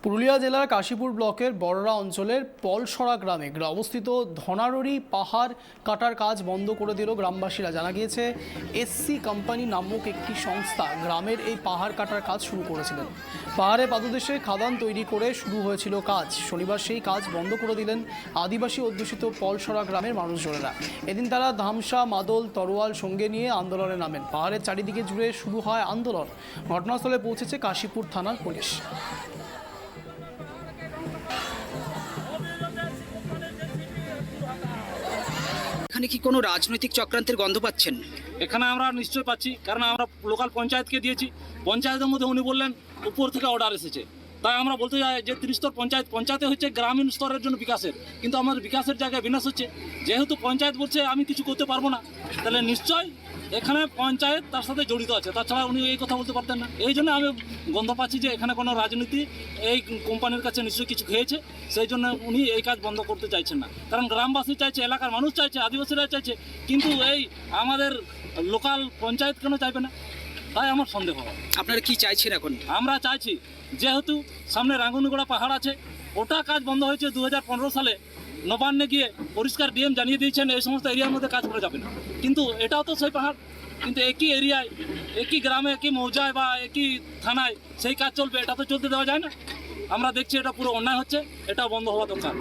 পুরুলিয়া জেলার কাশীপুর ব্লকের বড়রা অঞ্চলের পলসরা গ্রামে অবস্থিত ধনারড়ি পাহাড় কাটার কাজ বন্ধ করে দিল গ্রামবাসীরা। জানা গিয়েছে এসসি কোম্পানি নামক একটি সংস্থা গ্রামের এই পাহাড় কাটার কাজ শুরু করেছিলেন। পাহাড়ে পাদদেশে খাদান তৈরি করে শুরু হয়েছিল কাজ। শনিবার সেই কাজ বন্ধ করে দিলেন আদিবাসী অধ্যুষিত পলসরা গ্রামের মানুষজনেরা। এদিন তারা ধামসা, মাদল, তরোয়াল সঙ্গে নিয়ে আন্দোলনে নামেন। পাহাড়ের চারিদিকে জুড়ে শুরু হয় আন্দোলন। ঘটনাস্থলে পৌঁছেছে কাশীপুর থানার পুলিশ। এখানে কি কোনো রাজনৈতিক চক্রান্তের গন্ধ পাচ্ছেন? এখানে আমরা নিশ্চয়ই পাচ্ছি, কারণ আমরা লোকাল পঞ্চায়েতকে দিয়েছি। পঞ্চায়েতের মধ্যে উনি বললেন উপর থেকে অর্ডার এসেছে। তাই আমরা বলতে চাই যে ত্রিস্তর পঞ্চায়েতে হচ্ছে গ্রামীণ স্তরের জন্য বিকাশের, কিন্তু আমাদের বিকাশের জায়গায় বিনাশ হচ্ছে। যেহেতু পঞ্চায়েত বলছে আমি কিছু করতে পারবো না, তাহলে নিশ্চয় এখানে পঞ্চায়েত তার সাথে জড়িত আছে, তাছাড়া উনি এই কথা বলতে পারতেন না। এই জন্য আমি গন্ধ পাচ্ছি যে এখানে কোনো রাজনীতি এই কোম্পানির কাছে নিশ্চয়ই কিছু খেয়েছে, সেই জন্য উনি এই কাজ বন্ধ করতে চাইছেন না। কারণ গ্রামবাসী চাইছে, এলাকার মানুষ চাইছে, আদিবাসীরা চাইছে, কিন্তু এই আমাদের লোকাল পঞ্চায়েত কেন চাইবে না? তাই আমার সন্দেহ। আপনারা কি চাইছেন এখন? আমরা চাইছি যেহেতু সামনে রাঙ্গুনিগোড়া পাহাড় আছে, ওটা কাজ বন্ধ হয়েছে 2015 সালে। নবান্নে গিয়ে পরিষ্কার ডিএম জানিয়ে দিয়েছেন এই সমস্ত এরিয়ার মধ্যে কাজ করা যাবে না, কিন্তু এটাও তো সেই পাহাড়, কিন্তু একই এরিয়ায়, একই গ্রামে, একই মৌজায় বা একই থানায় সেই কাজ চলবে, এটা তো চলতে দেওয়া যায় না। আমরা দেখছি এটা পুরো অন্যায় হচ্ছে, এটাও বন্ধ হওয়া দরকার।